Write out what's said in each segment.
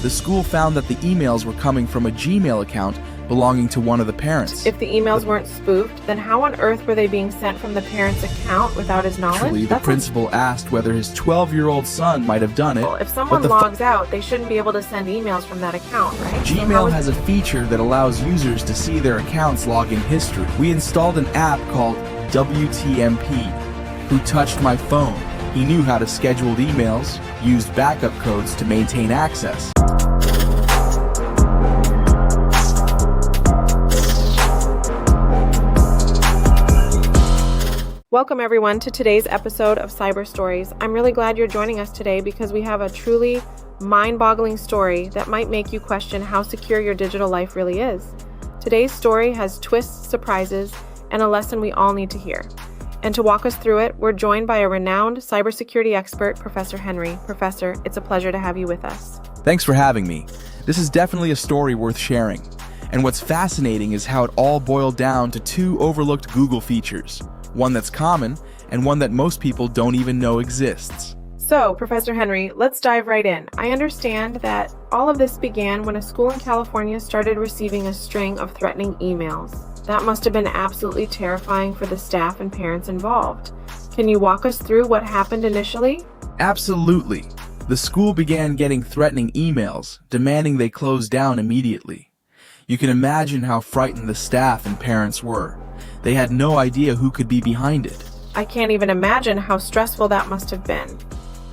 the school found that the emails were coming from a Gmail account belonging to one of the parents. If the emails weren't spoofed, then how on earth were they being sent from the parent's account without his knowledge? Actually, the principal asked whether his 12-year-old son might have done it. If someone logs out, they shouldn't be able to send emails from that account, right? Gmail has a feature that allows users to see their account's login history. We installed an app called WTMP. Who touched my phone? He knew how to schedule emails, used backup codes to maintain access. Welcome everyone to today's episode of Cyber Storiez. I'm really glad you're joining us today because we have a truly mind-boggling story that might make you question how secure your digital life really is. Today's story has twists, surprises, and a lesson we all need to hear. And to walk us through it, we're joined by a renowned cybersecurity expert, Professor Henry. Professor, it's a pleasure to have you with us. Thanks for having me. This is definitely a story worth sharing. And what's fascinating is how it all boiled down to two overlooked Google features. One that's common, and one that most people don't even know exists. So, Professor Henry, let's dive right in. I understand that all of this began when a school in California started receiving a string of threatening emails. That must have been absolutely terrifying for the staff and parents involved. Can you walk us through what happened initially? Absolutely. The school began getting threatening emails, demanding they close down immediately. You can imagine how frightened the staff and parents were. They had no idea who could be behind it. I can't even imagine how stressful that must have been.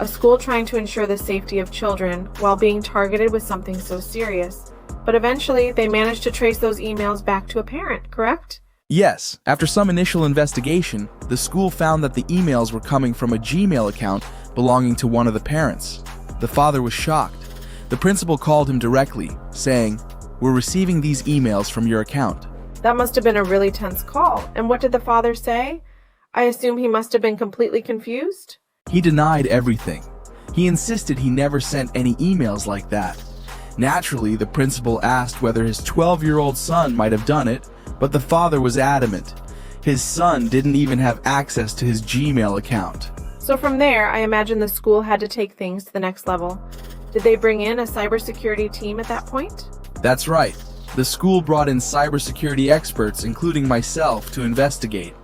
A school trying to ensure the safety of children while being targeted with something so serious. But eventually, they managed to trace those emails back to a parent, correct? Yes. After some initial investigation, the school found that the emails were coming from a Gmail account belonging to one of the parents. The father was shocked. The principal called him directly, saying, "We're receiving these emails from your account." That must have been a really tense call. And what did the father say? I assume he must have been completely confused? He denied everything. He insisted he never sent any emails like that. Naturally, the principal asked whether his 12-year-old son might have done it, but the father was adamant. His son didn't even have access to his Gmail account. So from there, I imagine the school had to take things to the next level. Did they bring in a cybersecurity team at that point? That's right. The school brought in cybersecurity experts, including myself, to investigate.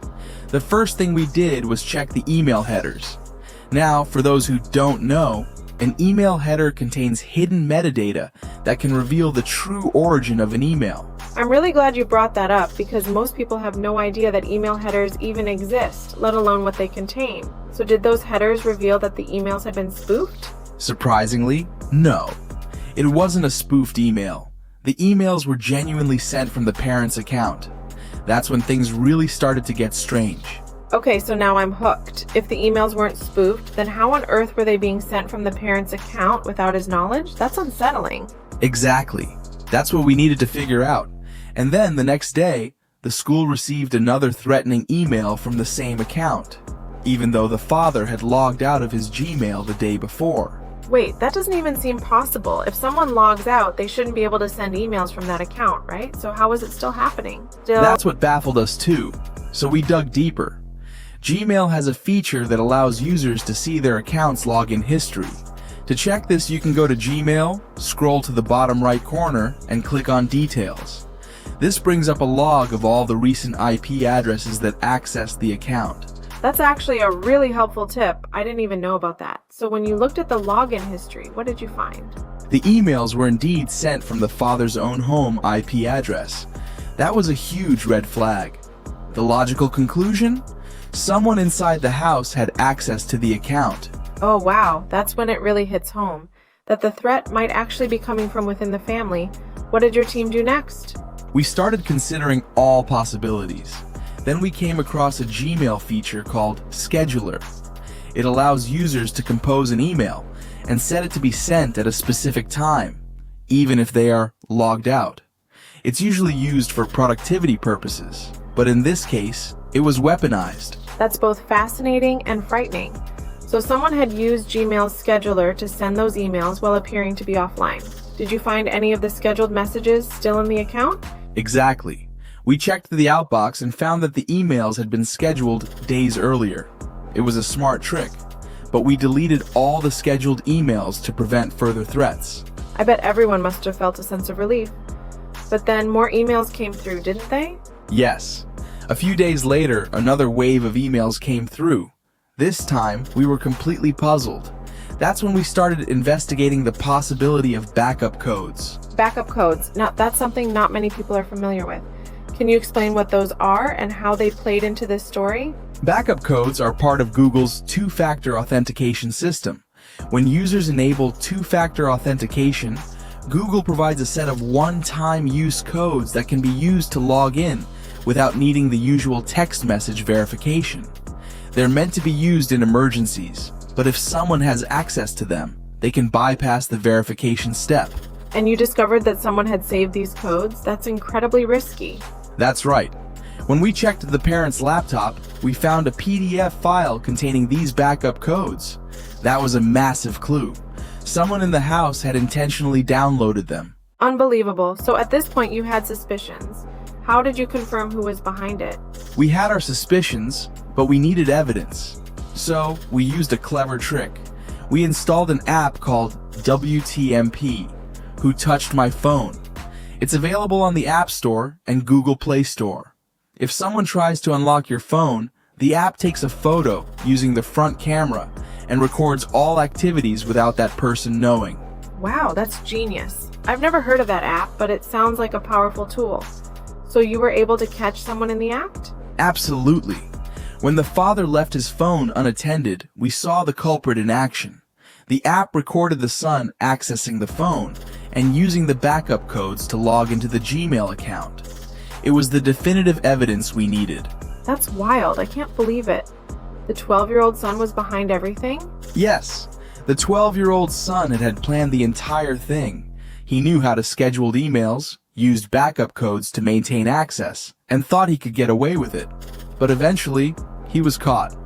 The first thing we did was check the email headers. Now, for those who don't know, an email header contains hidden metadata that can reveal the true origin of an email. I'm really glad you brought that up because most people have no idea that email headers even exist, let alone what they contain. So did those headers reveal that the emails had been spoofed? Surprisingly, no. It wasn't a spoofed email. The emails were genuinely sent from the parent's account. That's when things really started to get strange. Okay, so now I'm hooked. If the emails weren't spoofed, then how on earth were they being sent from the parent's account without his knowledge? That's unsettling. Exactly. That's what we needed to figure out. And then the next day, the school received another threatening email from the same account, even though the father had logged out of his Gmail the day before. Wait, that doesn't even seem possible. If someone logs out, they shouldn't be able to send emails from that account, right? So how is it still happening? That's what baffled us too. So we dug deeper. Gmail has a feature that allows users to see their account's login history. To check this, you can go to Gmail, scroll to the bottom right corner, and click on Details. This brings up a log of all the recent IP addresses that accessed the account. That's actually a really helpful tip. I didn't even know about that. So when you looked at the login history, what did you find? The emails were indeed sent from the father's own home IP address. That was a huge red flag. The logical conclusion? Someone inside the house had access to the account. Oh wow, that's when it really hits home. That the threat might actually be coming from within the family. What did your team do next? We started considering all possibilities. Then we came across a Gmail feature called Scheduler. It allows users to compose an email and set it to be sent at a specific time, even if they are logged out. It's usually used for productivity purposes, but in this case, it was weaponized. That's both fascinating and frightening. So someone had used Gmail's scheduler to send those emails while appearing to be offline. Did you find any of the scheduled messages still in the account? Exactly. We checked the outbox and found that the emails had been scheduled days earlier. It was a smart trick, but we deleted all the scheduled emails to prevent further threats. I bet everyone must have felt a sense of relief. But then more emails came through, didn't they? Yes. A few days later, another wave of emails came through. This time, we were completely puzzled. That's when we started investigating the possibility of backup codes. Backup codes. Now, that's something not many people are familiar with. Can you explain what those are and how they played into this story? Backup codes are part of Google's two-factor authentication system. When users enable two-factor authentication, Google provides a set of one-time use codes that can be used to log in without needing the usual text message verification. They're meant to be used in emergencies, but if someone has access to them, they can bypass the verification step. And you discovered that someone had saved these codes? That's incredibly risky. That's right. When we checked the parent's laptop, we found a PDF file containing these backup codes. That was a massive clue. Someone in the house had intentionally downloaded them. Unbelievable. So at this point you had suspicions. How did you confirm who was behind it? We had our suspicions, but we needed evidence. So we used a clever trick. We installed an app called WTMP, Who Touched My Phone. It's available on the App Store and Google Play Store. If someone tries to unlock your phone, the app takes a photo using the front camera and records all activities without that person knowing. Wow, that's genius. I've never heard of that app, but it sounds like a powerful tool. So you were able to catch someone in the act? Absolutely. When the father left his phone unattended, we saw the culprit in action. The app recorded the son accessing the phone and using the backup codes to log into the Gmail account. It was the definitive evidence we needed. That's wild. I can't believe it. The 12-year-old son was behind everything? Yes, the 12-year-old son had planned the entire thing. He knew how to schedule emails, used backup codes to maintain access, and thought he could get away with it. But eventually, he was caught.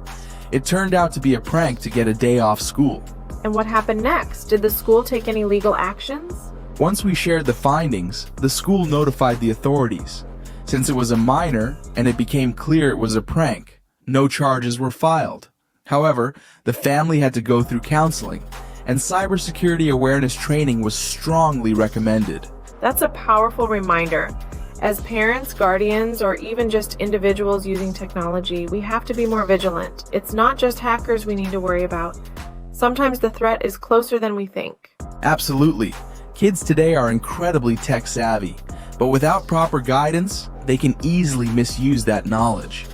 It turned out to be a prank to get a day off school. And what happened next? Did the school take any legal actions? Once we shared the findings, the school notified the authorities. Since it was a minor and it became clear it was a prank, no charges were filed. However, the family had to go through counseling, and cybersecurity awareness training was strongly recommended. That's a powerful reminder. As parents, guardians, or even just individuals using technology, we have to be more vigilant. It's not just hackers we need to worry about. Sometimes the threat is closer than we think. Absolutely. Kids today are incredibly tech savvy, but without proper guidance, they can easily misuse that knowledge.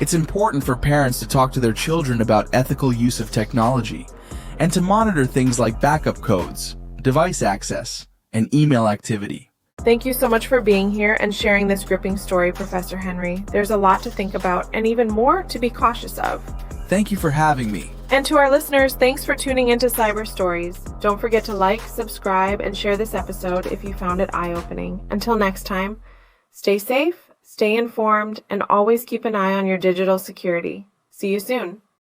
It's important for parents to talk to their children about ethical use of technology and to monitor things like backup codes, device access, and email activity. Thank you so much for being here and sharing this gripping story, Professor Henry. There's a lot to think about and even more to be cautious of. Thank you for having me. And to our listeners, thanks for tuning into Cyber Stories. Don't forget to like, subscribe, and share this episode if you found it eye-opening. Until next time, stay safe, stay informed, and always keep an eye on your digital security. See you soon.